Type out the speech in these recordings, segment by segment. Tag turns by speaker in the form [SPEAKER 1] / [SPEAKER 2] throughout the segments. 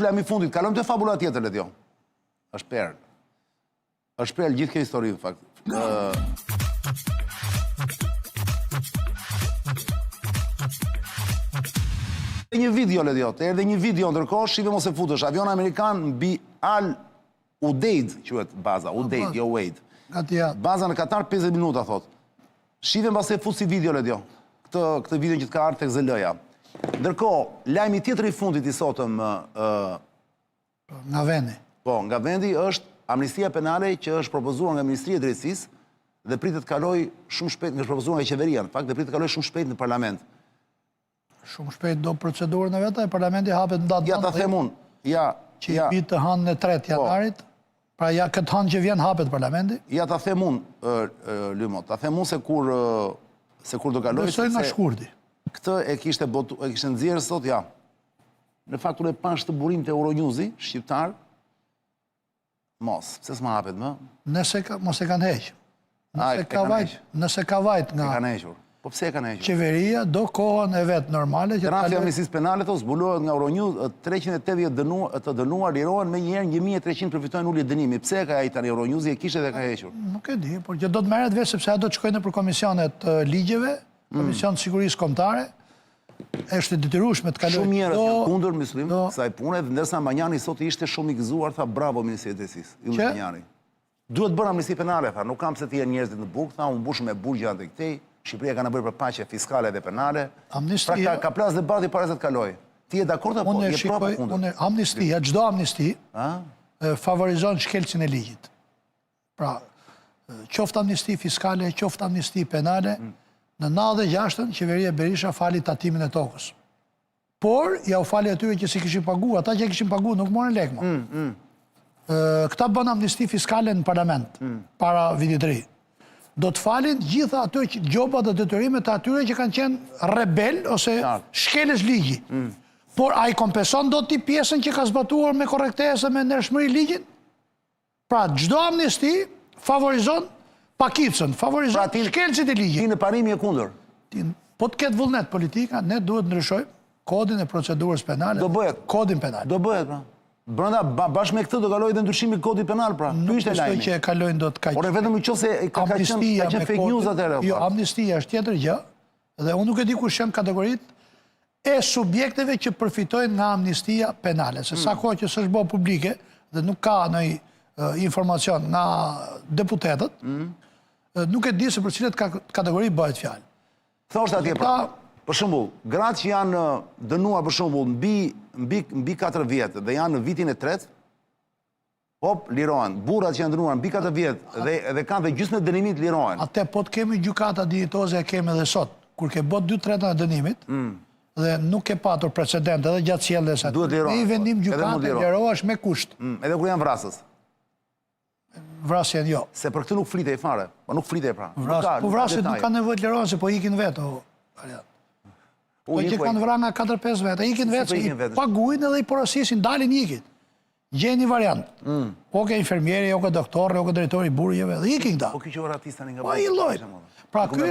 [SPEAKER 1] Lajmi i fundit, kalojmë te fabula tjetër le dion. Është perl. Është perl gjithë kjo histori në fakt. Një video le dion, erdhi një video ndërkohë, shive mos e futesh, avion amerikan mbi Al Udeid, quhet baza, Udeid, jo Wade. Baza në Katar 50 minuta thot. Shive mbas e fut si video le dion. Këtë video që të ka ardhur tek ZL-ja. Ndërkohë, lajmi tjetër i fundit i sotëm
[SPEAKER 2] nga vendi.
[SPEAKER 1] Po, nga vendi është amnistia penale që është propozuar nga Ministria e Drejtësisë dhe pritet të kalojë shumë shpejt, nga është propozuar nga qeveria, në fakt, dhe pritet të kalojë shumë shpejt në parlament.
[SPEAKER 2] Shumë shpejt do procedurën e vetë, e parlamenti hapet në datë.
[SPEAKER 1] Ja ta them unë,
[SPEAKER 2] që i bit të hanë në 3 janarit, pra ja këtë hanë që vjen hapet parlamenti.
[SPEAKER 1] Ja ta them unë, Lymo, ta them unë se kur do kalojë.
[SPEAKER 2] Besoj nga shkurti.
[SPEAKER 1] Këtë e kishte nxjerrë sot, ja. Në fakt unë e pash të burim të Euronewsi, shqiptar, mos, pse s'ma hapet më?
[SPEAKER 2] Mos e kanë heqë. Nëse ka vajt nga...
[SPEAKER 1] E kanë hequr. Po pse e kanë hequr?
[SPEAKER 2] Qeveria do kohën e vetë normale...
[SPEAKER 1] Rafi amnistisë penale, zbulohet nga Euronews, 380 të dënuar lirohen me njëherë 1300 përfitojnë ulje dënimi. Pse e ka ai tani Euronewsi e kishte dhe ka hequr?
[SPEAKER 2] Nuk e di, por që do të merret vesh sepse ajo do të shkojnë për komisionet ligjeve, komision të sigurisë kombëtare, është detyrueshme të kalojë.
[SPEAKER 1] Shumë njerëz janë kundër muslim kësaj pune, ndërsa Manjani sot ishte shumë i gëzuar, tha bravo Ministri i Drejtësisë, Ylli Manjani. Duhet bërë amnisti penale, tha, nuk kam se të jenë njerëzit në bukë, tha, unë mbush me burgja të këtej, Shqipëria ka në bërë për paqe fiskale dhe penale. Pra ka plas debati para se të kalojë. Ti je dakord apo je prapë kundër?
[SPEAKER 2] Amnistia, çdo amnisti favorizon shkelcin e ligjit. Pra, qoftë amnisti fiskale, qoftë amnisti penale, në 96-ën, qeveria Berisha fali tatimin e tokës. Por, ja u fali atyre që si kishin pagu, ata që kishin pagu nuk morën lek më. Këta bën amnisti fiskale në parlament, para vitit të ri. Do të falin gjitha ato gjobat dhe detyrimet të atyre që kanë qenë rebel ose shkelës ligji. Por, a i kompenson do t'i pjesën që ka zbatuar me korrektesë, me ndershmëri ligjin? Pra, gjdo amnisti favorizon pakicën, favorizon shkelësit e ligjit.
[SPEAKER 1] Ti në parimi e kundër?
[SPEAKER 2] Po të ketë vullnet politika, ne duhet ndryshojmë kodin e procedurës penale.
[SPEAKER 1] Do bëhet.
[SPEAKER 2] Kodin penal.
[SPEAKER 1] Do bëhet, pra. Brenda, bashkë me këtë do kaloj dhe ndryshimi kodi penal, pra.
[SPEAKER 2] Nuk besoj që e kalojnë do të kaqë.
[SPEAKER 1] Por e vetëm i qose ka qenë fake news atëre.
[SPEAKER 2] Jo, amnistia është tjetër gjë, dhe unë nuk e di kush janë kategoritë e subjekteve që përfitojnë nga amnistia penale. Se sa kohë që s'është bërë publike dhe nuk ka ndonjë informacion nga deputetët, nuk e di se për cilat kategori bëhet fjalë.
[SPEAKER 1] Thoshtë atje pra, për shembull, gratë që janë dënuar për shembull mbi 4 vjet dhe janë në vitin e 3, hop, lirohen. Burrat që janë dënuar mbi 4 vjet dhe kanë dhe gjysmë e dënimit lirohen.
[SPEAKER 2] Atë po të kemi gjykata dinjitoze e kemi edhe sot, kur ke bot 2/3 e dënimit, dhe nuk ke patur precedent edhe gjatë sjelljes aty. Ne i vendim gjykatën lirohesh me kusht.
[SPEAKER 1] Edhe kur janë vrasës.
[SPEAKER 2] Vrasjen jo.
[SPEAKER 1] Se për këtë nuk flitej fare, po nuk flitej pra.
[SPEAKER 2] Po vrasjet nuk kanë nevojë të lirohen se po ikin vetë. Po që kanë vra nga 4-5 vete, ikin vetë se i paguin edhe i porosisin, dalin ikit. Gjenë një variant. O ke infermieri, o ke doktorë, o ke drejtori burgjeve, dhe ikin këta.
[SPEAKER 1] Po kjo që ratista një nga
[SPEAKER 2] po i lojt. Pra ky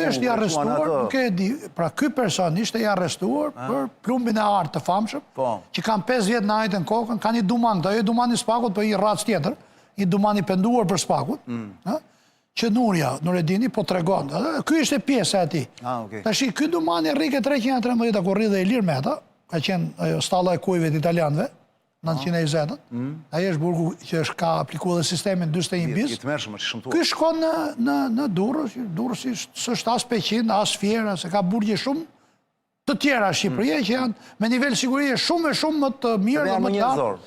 [SPEAKER 2] është i arrestuar, nuk e di, pra ky person ishte i arrestuar për plumbin e artë të famshëm, që kanë 5 vjetë në ajtë në kokën, kanë i duman, këta jo i duman i spakut, për i ratës tjetër, i duman i penduar për spakut, që Nuredini po të regon. Ky ishte pjesë e ati. Ta shi, ky dumani rrike 313, kur rri dhe Ilir Meta, ka qenë stalla e kujve të italianve, 920, aje është burgu që është ka aplikuar dhe sistemin 21 bis. Ky shkon në Durrës, Durrës s'është as Peqin, as Fiera, se ka burgje shumë të tjera Shqipërie, që janë me nivel sigurie shumë e shumë më të mirë dhe më të lartë.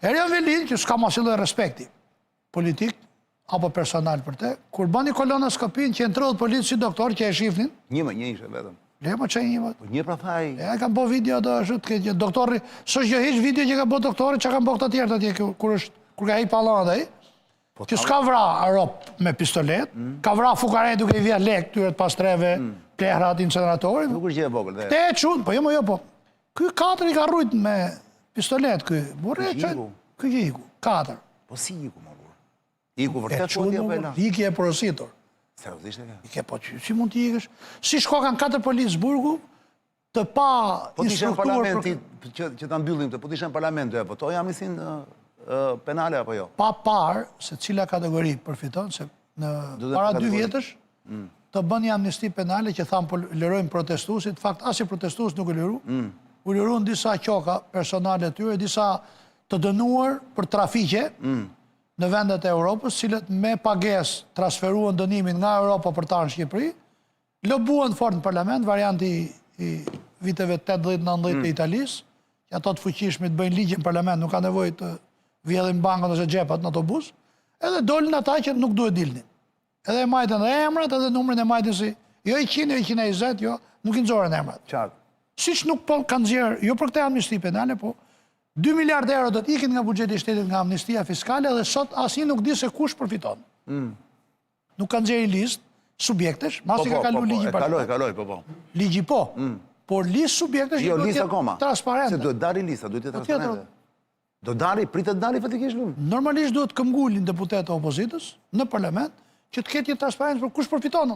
[SPEAKER 2] Erion Velin, që s'ka masil dhe respekti politik, apo personal për te, kur bani kolonoskopin që e ndrodhë politë si doktor që e shifnin...
[SPEAKER 1] Një ishe vetëm.
[SPEAKER 2] Le më që një vetë.
[SPEAKER 1] Një pra thaj...
[SPEAKER 2] E kam bo video do është, doktori, së është gjëhish video që ka bo doktori, që kam bo këta tjertë atje, kur ka hi palan dhe i, që s'ka vra arop me pistolet, ka vra fukarej duke i vja lek, tyret pastreve, plehrat, inceneratori.
[SPEAKER 1] Nuk është gjë e vogël dhe...
[SPEAKER 2] Te e qunë, po jo po. Ky 4 i ka rrujt me pistolet, ky. Ky që iku, 4.
[SPEAKER 1] Po si iku, ma burë? Iku vërtet po t'ja për e la?
[SPEAKER 2] Iki e porositor.
[SPEAKER 1] Seriozisht e ka?
[SPEAKER 2] Ike po që, si mund t'i ikësh? Si shko kanë 4 policë burgu, të pa
[SPEAKER 1] Po të ishe në
[SPEAKER 2] instruktur...
[SPEAKER 1] parlamenti, që ta mbyllim të, po të ishe në parlament, do e votoj amnistin penale apo jo?
[SPEAKER 2] Pa parë se cila kategori përfiton, se në para 2 vjetësh të bën një amnisti penale që thamë po lërojmë protestuesit, fakt as i protestues nuk e liru, u liru në disa qoka personale të tyre, disa të dënuar për trafiqe në vendet e Europës, cilët me pages transferuan dënimin nga Europa për ta në Shqipëri, lobuan fort në parlament, varianti i viteve 80-90 të Italis, që ato të fuqishme të bëjnë ligje në parlament, nuk ka nevojë të vjedhin bankën ose xhepat në autobus, edhe dolin ata që nuk duhet dilnin. Edhe e majtën dhe emrat, edhe numrin e majtën si, jo 100, jo 120, jo, nuk i nxorën emrat.
[SPEAKER 1] Qartë.
[SPEAKER 2] Siç nuk po kanë nxjerrë, jo për këtë amnisti penale, po 2 miliard euro do të ikin nga buxheti i shtetit nga amnistia fiskale dhe sot asnjë nuk di se kush përfiton. Nuk kanë nxjerrë listë subjektesh, masi ka kaluar ligji
[SPEAKER 1] parlament. Kaloj, po.
[SPEAKER 2] Ligji po. Por listë subjektesh
[SPEAKER 1] jo listë akoma.
[SPEAKER 2] Transparente.
[SPEAKER 1] Se duhet dali lista, duhet të transparente. Do dali, pritet dali fatikisht lumë.
[SPEAKER 2] Normalisht duhet këmbgulin deputetë e opozitës në parlament që të ketë një transparencë për kush përfiton.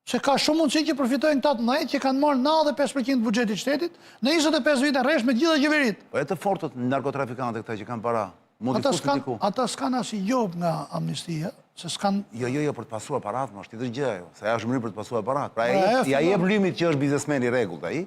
[SPEAKER 2] Se ka shumë mundësi që përfitojnë këta të mëdhenj që kanë marrë 95% të buxhetit shtetit në 25 vite rresht me gjitha qeverit.
[SPEAKER 1] Po e të fortët narkotrafikante këta që kanë para.
[SPEAKER 2] Ata s'kan as i job nga amnistia, se s'kan...
[SPEAKER 1] Jo, për të pasuar parat, më është tjetër gjë ajo. Se ajo është mënyrë për të pasuar parat. Pra ja jep lymit që është biznesmen i rregullt ai.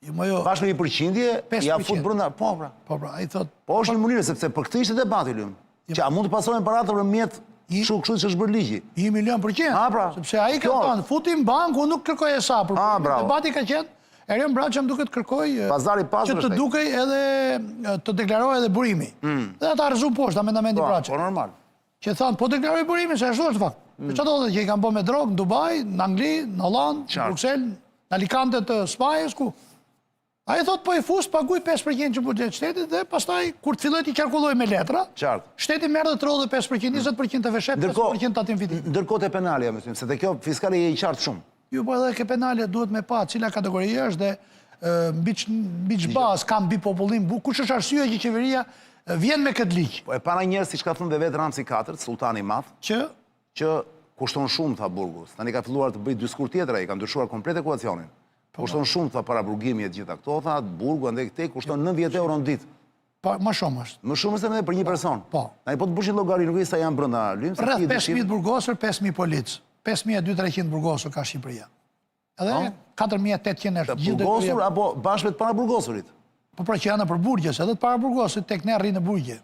[SPEAKER 1] Bashkë me 1%, ja fut brenda, po pra.
[SPEAKER 2] Po pra, ai thot.
[SPEAKER 1] Po është një mënyrë sepse për këtë ishte debati lym. Që a mund të pasohen parat për mjet kështu që është bërë ligji.
[SPEAKER 2] 1 milion %.
[SPEAKER 1] Pra.
[SPEAKER 2] Sepse ai ka thënë, futim banku, nuk kërkoj sa për. Debati ka qenë, Erion Braçam duket kërkoj që të dukej edhe të deklaroj edhe burimi. Dhe ata rrezu poshtë amendamentin Braçam.
[SPEAKER 1] Po normal.
[SPEAKER 2] Që thanë, po deklaroj burimin, se ashtu është fakt. Çfarë do të thotë që i kanë bërë me drogë në Dubai, në Angli, në Holland, në Bruxelles, në Alicante të Spanjës, ku? Ai thot po i fus paguaj 5% që buxhet shtetit dhe pastaj kur të filloi të qarkulloj me letra, shteti merr 35%, 20% të veshet, 5% tatim viti.
[SPEAKER 1] Ndërkohë te penale, jam thënë, se te kjo fiskale je i qartë shumë.
[SPEAKER 2] Jo, po edhe ke penale duhet me pa cila kategori është dhe mbi çbaz ka mbi popullim, kush është arsyeja që qeveria vjen me këtë ligj.
[SPEAKER 1] Po e para njerëz siç ka thënë vetë Ramsi IV, sultani i madh, që kushton shumë tha burgu. Tani ka filluar të bëjë diskurs tjetër, ai ka ndryshuar komplet ekuacionin. Kushton shumë, tha, para burgimi e gjitha këto, tha, burgu, andaj këtej, kushton 90 euro në ditë.
[SPEAKER 2] Më shumë është.
[SPEAKER 1] Më shumë është edhe për një person.
[SPEAKER 2] Po.
[SPEAKER 1] Ai po të bësh një llogari, nuk e di sa janë brenda lym.
[SPEAKER 2] Rreth 5000 burgosur, 5000 polic. 5200 burgosur ka Shqipëria. Edhe 4800 është
[SPEAKER 1] gjithë burgosur apo bashkë me të para burgosurit.
[SPEAKER 2] Po pra që janë për burgjes, edhe të para burgosurit tek ne rrinë në burgje.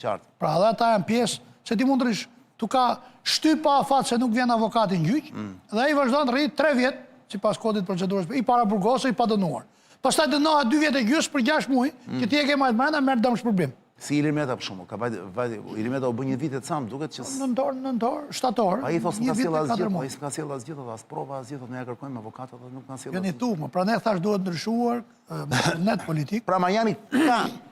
[SPEAKER 1] Qartë.
[SPEAKER 2] Pra edhe ata janë pjesë, se ti mund të rish, tu ka shtyp pa afat se nuk vjen avokati në gjyq, dhe ai vazhdon të rrit 3 vjet sipas kodit procedurës, i para burgosur, i pa dënuar. Pastaj dënohet 2 vjet e gjysmë për 6 muaj, që ti e ke marrë brenda, merr dëmshpërblim.
[SPEAKER 1] Si Ilir Meta për shkakun, ka vajte Ilir Meta u bë një vit e cam, duket që
[SPEAKER 2] nëntor, shtator.
[SPEAKER 1] Ai thos ka sjell asgjë, ai s'ka sjell asgjë, as prova asgjë, thotë ne ja kërkojmë avokatët, thotë nuk kanë sjell.
[SPEAKER 2] Jeni tumë, prandaj thash duhet ndryshuar net politik.
[SPEAKER 1] Pra Mariani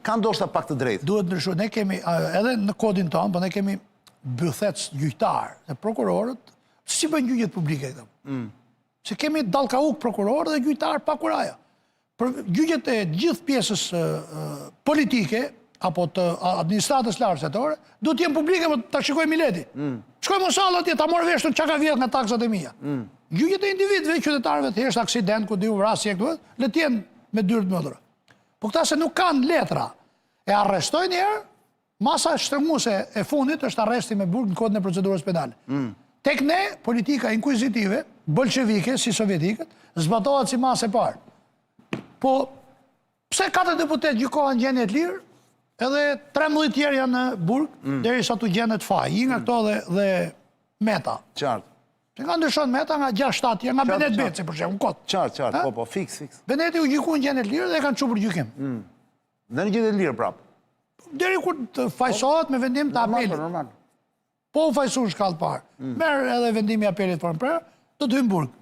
[SPEAKER 1] ka ndoshta pak të drejtë.
[SPEAKER 2] Duhet ndryshuar, ne kemi edhe në kodin tonë, po ne kemi bythec gjyqtar, dhe prokurorët, si bën gjyqjet publike këto. Se kemi dallkauk prokuror dhe gjyqtar pa kuraja. Për gjyqjet e gjithë pjesës politike apo të administratës lartësetore, duhet të jenë publike, po ta shikoj Mileti. Shkojmë në sallë atje, ta morë vesh çka ka vjet nga taksat e mia. Gjyqjet e individëve, qytetarëve, thjesht aksident ku diu vrasje këtu, le të jenë me dyrë të mëdha. Po këta se nuk kanë letra, e arrestojnë herë, masa shtrënguese e fundit është arresti me burg në kodin e procedurës penale. Tek ne, politika inkwizitive, bolshevike, si sovjetikët, zbatohet si masë e parë. Po, pse 4 deputet gjykohen gjendje të lirë, edhe 13 tjerë janë në burg, derisa tu gjendet faj, i nga këto dhe Meta.
[SPEAKER 1] Qartë.
[SPEAKER 2] Që nga ndryshon Meta nga 6-7 tjerë, nga Benet Beci, për shemë, në kotë.
[SPEAKER 1] Qartë, po, fiks.
[SPEAKER 2] Beneti u gjyku në gjendje të lirë dhe kanë çupur gjykim.
[SPEAKER 1] Dhe në gjendje të lirë prapë.
[SPEAKER 2] Deri kur të fajsohet me vendim të apelit.
[SPEAKER 1] Normal.
[SPEAKER 2] Po u fajsu në shkallë parë. Merë edhe vendimi apelit për në prerë, do të hymë burg.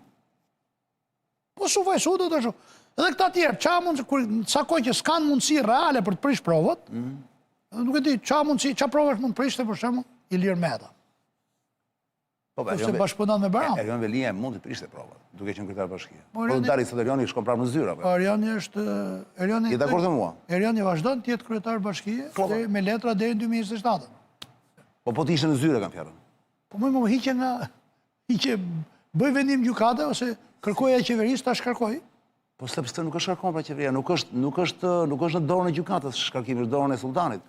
[SPEAKER 2] Po su fajsu, do të shumë. Edhe këta tjerë, sa kohë që s'kanë mundësi reale për të prish provët, nuk e di, qa provësh mund të prishte për shemë, Ilir Meta. Se bashkëpunon me Baram.
[SPEAKER 1] Erion Velia mund të prishte provët, duke qenë kryetar bashkie. Po dali sot Erioni shkon prapë në zyra.
[SPEAKER 2] Erioni është...
[SPEAKER 1] Je dakord me mua?
[SPEAKER 2] Erioni vazhdon të jetë kryetar bashkie me letra deri në 2027.
[SPEAKER 1] Po të ishte në zyra, kam fjalën.
[SPEAKER 2] Po më hiqe nga... Hiqe bëj vendim gjykate, ose Kërkoj e qeverisë, tash kërkoj.
[SPEAKER 1] Po sepse nuk është kërkon pra qeveria, nuk është në dorën e gjykatës shkarkimi, është dorën e sultanit.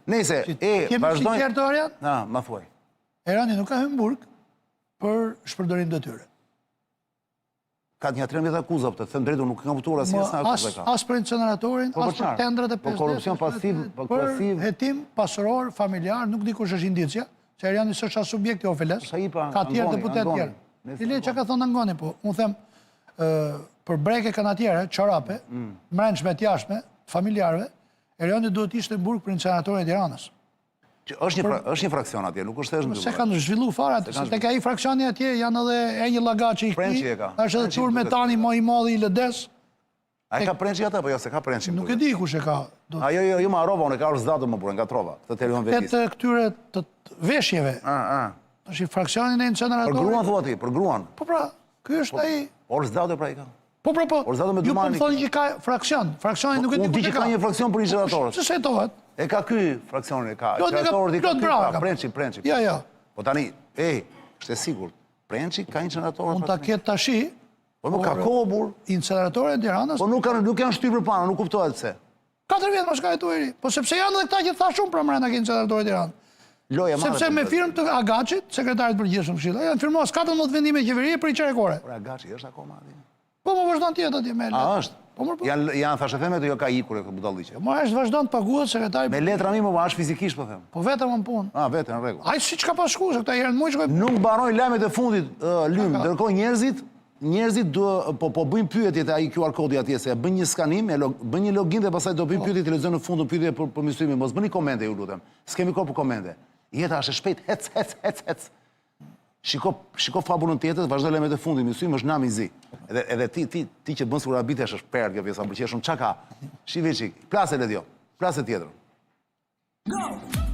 [SPEAKER 1] Nëse,
[SPEAKER 2] Kemi si tjerë të Arian?
[SPEAKER 1] Na, ma thuaj.
[SPEAKER 2] Erani nuk ka hyrë në burg për shpërdorim detyre.
[SPEAKER 1] Ka një 13 akuza, të them drejtë, nuk kam kuptuar asnjë akuzë ka.
[SPEAKER 2] As për inceneratorin, as për tendrat e 50.
[SPEAKER 1] Po korrupsion pasiv,
[SPEAKER 2] për hetim pasuror, familjar, nuk di kush është indicia, se Erani s'është as subjekti ofeles, ka tjerë deputet tjerë. I le që ka thonë Angoni, po, unë them, për breke kanë atjere, çorape, mrençme të jashtme, familjarve, Erani duhet ishte në burg për inceneratorin e Tiranës.
[SPEAKER 1] është një fraksion atje, nuk është thjesht në.
[SPEAKER 2] Se kanë zhvillu fara, se tek ai fraksioni atje janë edhe e një llagaç i këtij. Është edhe tur metani më i madh i LDS.
[SPEAKER 1] Ai ka prençi ata apo jo, se ka prençi.
[SPEAKER 2] Nuk e di kush e ka.
[SPEAKER 1] Ajo jo më harrova, unë ka zdatë më burë nga trova, këtë televizion vetis.
[SPEAKER 2] Të këtyre të veshjeve. Është i fraksionin e inceneratorit.
[SPEAKER 1] Për gruan thua ti, për gruan.
[SPEAKER 2] Po pra, ky është ai.
[SPEAKER 1] Or zdatë pra i ka.
[SPEAKER 2] Po. Ju po më thonë që ka fraksion. Fraksioni nuk e di
[SPEAKER 1] kush e ka. Unë di që ka një fraksion për inceneratorët.
[SPEAKER 2] Se tohet.
[SPEAKER 1] E ka ky fraksioni, ka inceneratorët i ka prençi.
[SPEAKER 2] Ja.
[SPEAKER 1] Po tani, është e sigurt. Prençi ka inceneratorët.
[SPEAKER 2] Unë ta ketë tashi.
[SPEAKER 1] Po nuk ka kohë burr.
[SPEAKER 2] Inceneratorët e Tiranës.
[SPEAKER 1] Po nuk janë shtypur pana, nuk kuptohet pse.
[SPEAKER 2] 4 vjet më shka jetu eri. Po sepse janë edhe këta që thash unë pra mbrenda ke inceneratorët e Tiranës. Sepse me firmë të Agaçit, sekretarit përgjithshëm këshilla, janë firmuar 14 vendime qeverie për i qerekore.
[SPEAKER 1] Por Agaçi është akoma atje.
[SPEAKER 2] Po më vazhdon tjetër atje me letra.
[SPEAKER 1] Është. Janë thashë theme të jo ka ikur e këtë budalliqe.
[SPEAKER 2] Ma është vazhdon të paguat sekretari.
[SPEAKER 1] Me letra mi më është fizikisht po them.
[SPEAKER 2] Po vetëm më punë.
[SPEAKER 1] Vetëm në rregull.
[SPEAKER 2] Ai siç ka pas shku, se këta herën më shkoj.
[SPEAKER 1] Nuk mbarojnë lajmet e fundit lym, ndërkohë njerëzit po bëjnë pyetje te ai QR kodi atje se bën një skanim, bën një login dhe pastaj do bëjnë pyetje televizion në fund pyetje për mësimin. Mos bëni komente ju lutem. S'kemi kohë për komente. Jeta është e shpejt, hec. Shiko fabulën tjetër, vazhdo lajmet e fundit, mësimi është nam i zi. Edhe ti që bën sikur habitesh është perë kjo pjesa, më pëlqej shumë çka ka. Shiveçi, plasë Ledio, plasë tjetër. Go!